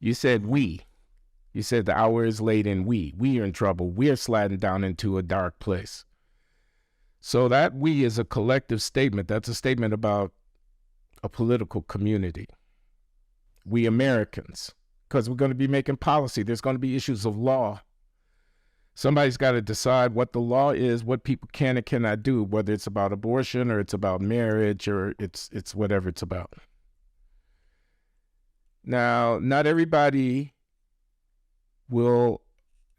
You said we. You said the hour is late and we are in trouble. We are sliding down into a dark place. So that we is a collective statement. That's a statement about a political community. We Americans, because we're going to be making policy. There's going to be issues of law. Somebody's got to decide what the law is, what people can and cannot do, whether it's about abortion or it's about marriage or it's whatever it's about. Now, not everybody will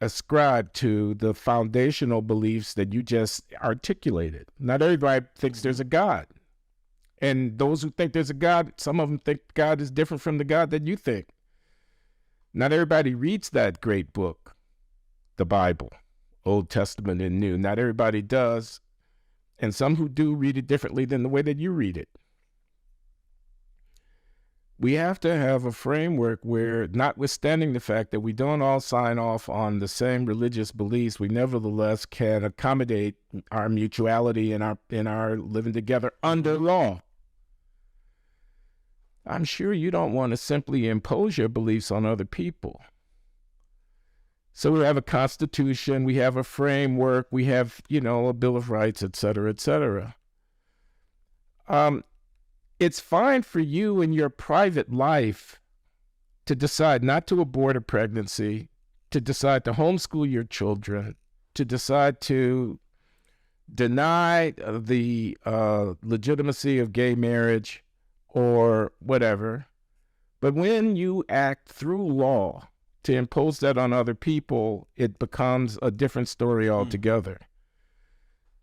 ascribe to the foundational beliefs that you just articulated. Not everybody thinks there's a God. And those who think there's a God, some of them think God is different from the God that you think. Not everybody reads that great book, the Bible, Old Testament and New. Not everybody does. And some who do read it differently than the way that you read it. We have to have a framework where, notwithstanding the fact that we don't all sign off on the same religious beliefs, we nevertheless can accommodate our mutuality and our living together under law. I'm sure you don't want to simply impose your beliefs on other people. So we have a constitution, we have a framework, we have, a Bill of Rights, et cetera, et cetera. It's fine for you in your private life to decide not to abort a pregnancy, to decide to homeschool your children, to decide to deny the legitimacy of gay marriage or whatever. But when you act through law to impose that on other people, it becomes a different story altogether.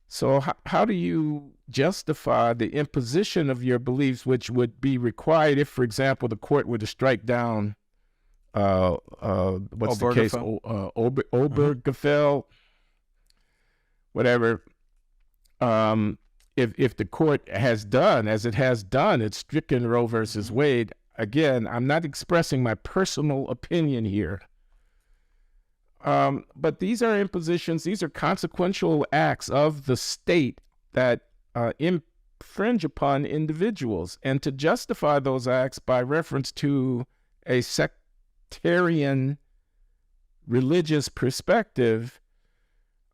So how do you justify the imposition of your beliefs, which would be required if, for example, the court were to strike down, what's the case, Obergefell, whatever. If the court has done, as it has done, it's stricken Roe versus Wade. Again, I'm not expressing my personal opinion here. But these are impositions, these are consequential acts of the state that infringe upon individuals. And to justify those acts by reference to a sectarian religious perspective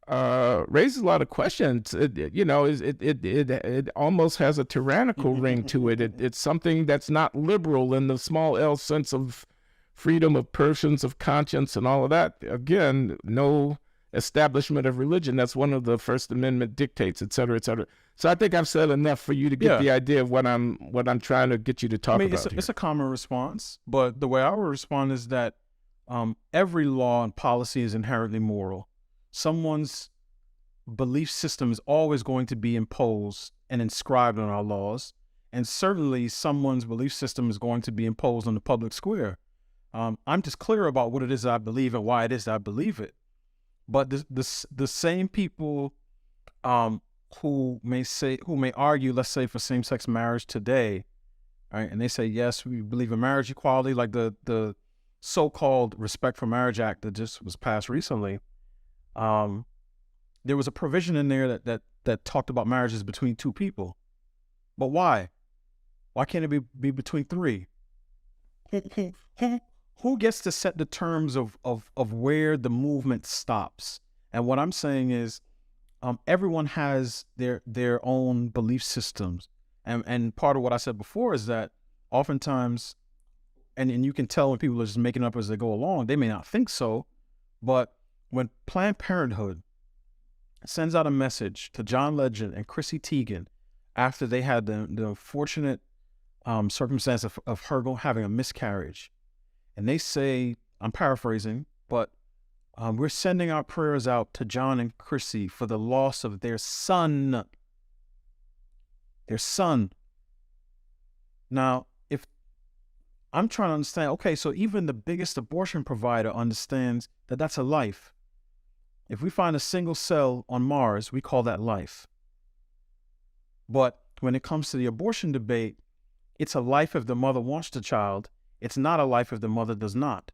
raises a lot of questions. It almost has a tyrannical ring to it. It's something that's not liberal in the small L sense of freedom of persons, of conscience, and all of that. Again, no establishment of religion. That's one of the First Amendment dictates, et cetera, et cetera. So I think I've said enough for you to get the idea of what I'm trying to get you to talk about. It's a common response, but the way I would respond is that every law and policy is inherently moral. Someone's belief system is always going to be imposed and inscribed on our laws, and certainly someone's belief system is going to be imposed on the public square. I'm just clear about what it is I believe and why it is I believe it. But the same people who may argue, let's say, for same-sex marriage today, right? And they say, yes, we believe in marriage equality, like the so-called Respect for Marriage Act that just was passed recently. There was a provision in there that talked about marriages between two people. But why? Why can't it be between three? Who gets to set the terms of where the movement stops? And what I'm saying is, everyone has their own belief systems. And part of what I said before is that oftentimes, and you can tell when people are just making up as they go along, they may not think so, but when Planned Parenthood sends out a message to John Legend and Chrissy Teigen after they had the unfortunate circumstance of her having a miscarriage, and they say, I'm paraphrasing, but we're sending our prayers out to John and Chrissy for the loss of their son. Their son. Now, if I'm trying to understand, okay, so even the biggest abortion provider understands that that's a life. If we find a single cell on Mars, we call that life. But when it comes to the abortion debate, it's a life if the mother wants the child. It's not a life if the mother does not.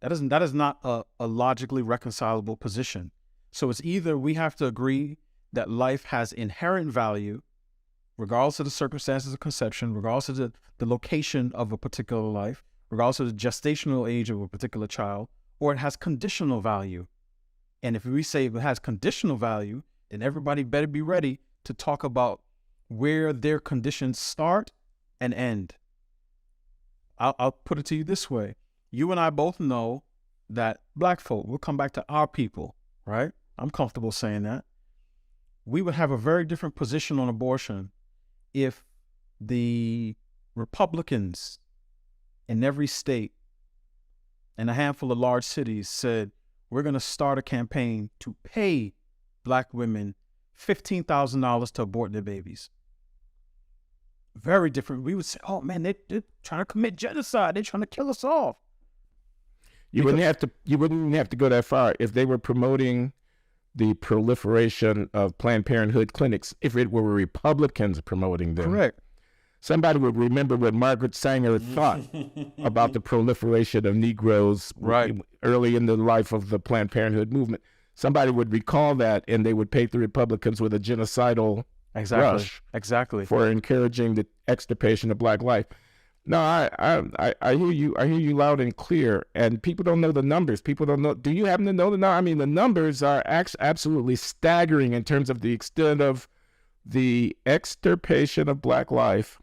That is not a logically reconcilable position. So it's either we have to agree that life has inherent value, regardless of the circumstances of conception, regardless of the location of a particular life, regardless of the gestational age of a particular child, or it has conditional value. And if we say it has conditional value, then everybody better be ready to talk about where their conditions start and end. I'll put it to you this way. You and I both know that black folk, we'll come back to our people, right? I'm comfortable saying that. We would have a very different position on abortion if the Republicans in every state and a handful of large cities said, we're going to start a campaign to pay black women $15,000 to abort their babies. Very different. We would say, oh man, they're trying to commit genocide. They're trying to kill us off. You wouldn't even have to go that far if they were promoting the proliferation of Planned Parenthood clinics. If it were Republicans promoting them, correct. Somebody would remember what Margaret Sanger thought about the proliferation of Negroes early in the life of the Planned Parenthood movement. Somebody would recall that, and they would paint the Republicans with a genocidal rush for encouraging the extirpation of black life. No, I hear you. I hear you loud and clear. And people don't know the numbers. People don't know. Do you happen to know the numbers? I mean, the numbers are absolutely staggering in terms of the extent of the extirpation of black life.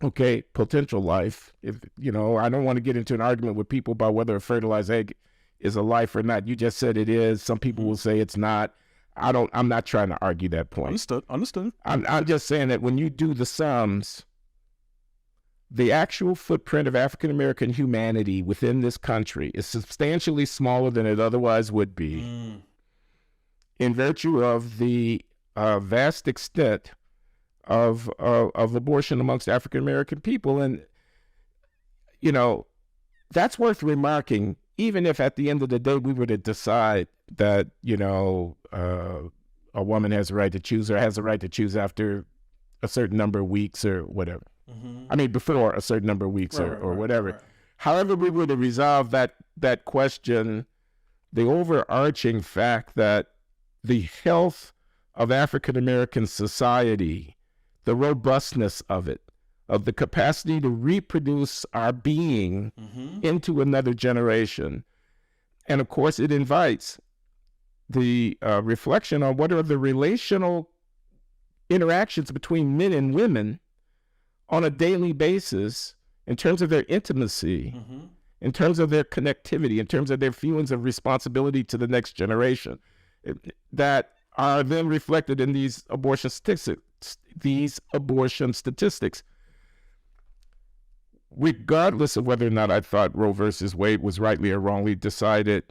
Okay, potential life. If I don't want to get into an argument with people about whether a fertilized egg is a life or not. You just said it is. Some people will say it's not. I'm not trying to argue that point. Understood. I'm just saying that when you do the sums, the actual footprint of African American humanity within this country is substantially smaller than it otherwise would be, in virtue of the vast extent of abortion amongst African American people. And that's worth remarking, even if at the end of the day we were to decide that a woman has a right to choose, or has a right to choose after a certain number of weeks or whatever. I mean, before a certain number of weeks or whatever. Right. However we were to resolve that question, the overarching fact that the health of African American society, the robustness of it, of the capacity to reproduce our being into another generation. And of course, it invites the reflection on what are the relational interactions between men and women on a daily basis in terms of their intimacy, in terms of their connectivity, in terms of their feelings of responsibility to the next generation, that are then reflected in these abortion statistics. Regardless of whether or not I thought Roe versus Wade was rightly or wrongly decided,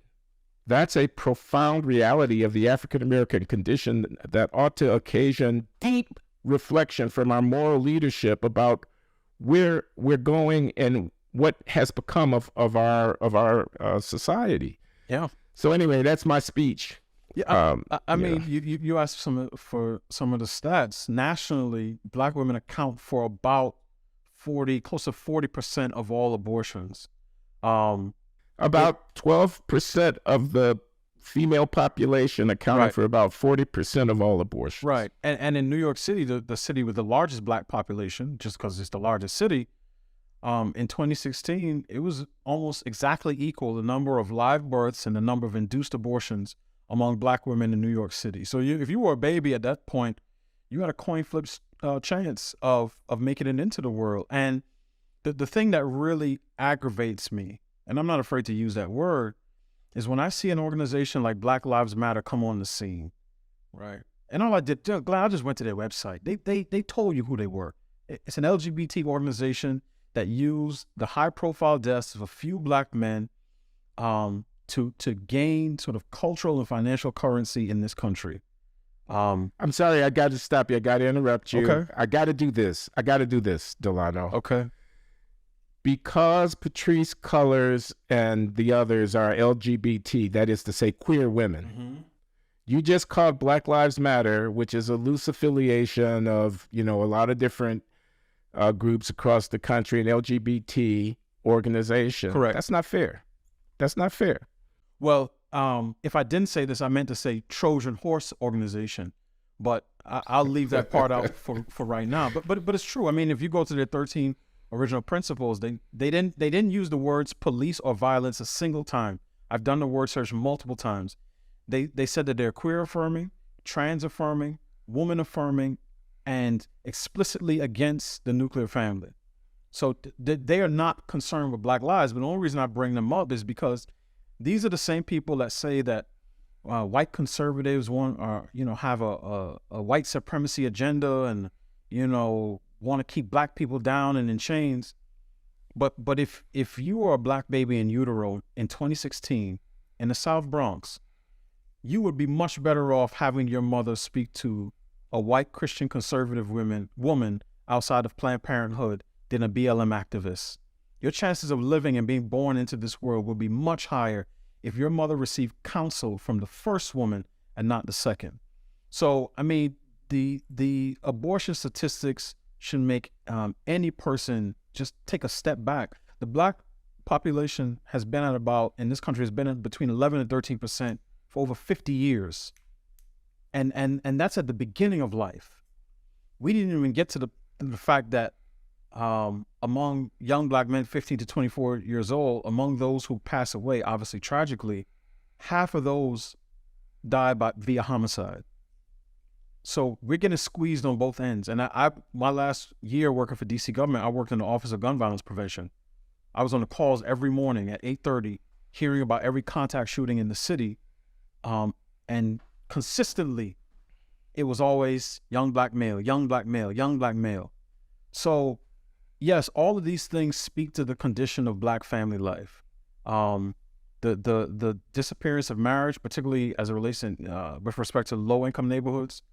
that's a profound reality of the African American condition that ought to occasion deep reflection from our moral leadership about where we're going and what has become of our society. Yeah. So anyway, that's my speech. Yeah. I mean, you asked for some of the stats. Nationally, black women account for about close to 40% of all abortions. About 12% of the female population accounting for about 40% of all abortions. Right. And in New York City, the city with the largest black population, just because it's the largest city, in 2016, it was almost exactly equal, the number of live births and the number of induced abortions among black women in New York City. So if you were a baby at that point, you had a coin flip chance of making it into the world. And the thing that really aggravates me, and I'm not afraid to use that word, is when I see an organization like Black Lives Matter come on the scene, right? And all I did, I just went to their website. They told you who they were. It's an LGBT organization that used the high-profile deaths of a few black men to gain sort of cultural and financial currency in this country. I'm sorry, I got to stop you. I got to interrupt you. Okay. I got to do this, Delano. Okay. Because Patrisse Cullors and the others are LGBT, that is to say queer women, you just called Black Lives Matter, which is a loose affiliation of, a lot of different groups across the country, an LGBT organization. Correct. That's not fair. That's not fair. Well, if I didn't say this, I meant to say Trojan Horse organization, but I'll leave that part out for right now. But it's true. I mean, if you go to their 13 original principles, they didn't use the words police or violence a single time. I've done the word search multiple times. They said that they're queer affirming, trans affirming, woman affirming, and explicitly against the nuclear family. So they are not concerned with Black lives. But the only reason I bring them up is because these are the same people that say that white conservatives have a white supremacy agenda and want to keep Black people down and in chains. But if you were a Black baby in utero in 2016 in the South Bronx, you would be much better off having your mother speak to a white Christian conservative woman outside of Planned Parenthood than a BLM activist. Your chances of living and being born into this world would be much higher if your mother received counsel from the first woman and not the second. So, I mean, the abortion statistics should make any person just take a step back. The Black population has been at about, in this country, has been at between 11 and 13% for over 50 years. And that's at the beginning of life. We didn't even get to the fact that among young Black men 15 to 24 years old, among those who pass away, obviously tragically, half of those die via homicide. So we're getting squeezed on both ends. And my last year working for DC government, I worked in the Office of Gun Violence Prevention. I was on the calls every morning at 8:30, hearing about every contact shooting in the city. And consistently, it was always young Black male, young Black male, young Black male. So yes, all of these things speak to the condition of Black family life. The disappearance of marriage, particularly as it relates with respect to low-income neighborhoods,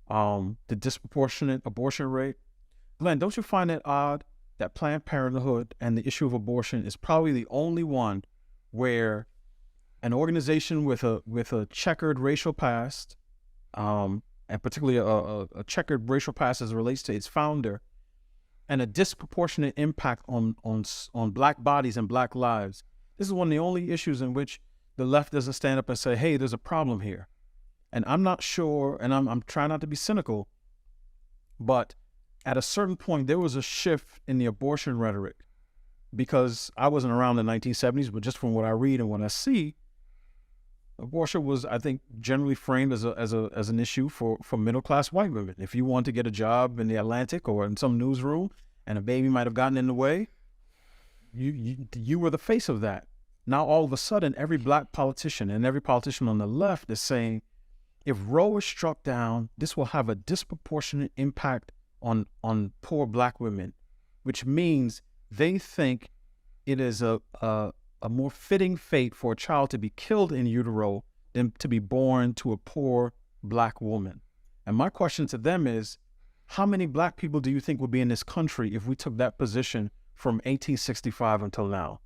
the disproportionate abortion rate. Glenn, don't you find it odd that Planned Parenthood and the issue of abortion is probably the only one where an organization with a checkered racial past, and particularly a checkered racial past as it relates to its founder, and a disproportionate impact on Black bodies and Black lives. This is one of the only issues in which the left doesn't stand up and say, hey, there's a problem here. And I'm not sure, and I'm trying not to be cynical, but at a certain point, there was a shift in the abortion rhetoric, because I wasn't around in the 1970s, but just from what I read and what I see, abortion was, I think, generally framed as an issue for middle-class white women. If you want to get a job in the Atlantic or in some newsroom and a baby might have gotten in the way, you were the face of that. Now, all of a sudden, every Black politician and every politician on the left is saying, if Roe is struck down, this will have a disproportionate impact on poor Black women, which means they think it is a more fitting fate for a child to be killed in utero than to be born to a poor Black woman. And my question to them is, how many Black people do you think would be in this country if we took that position from 1865 until now?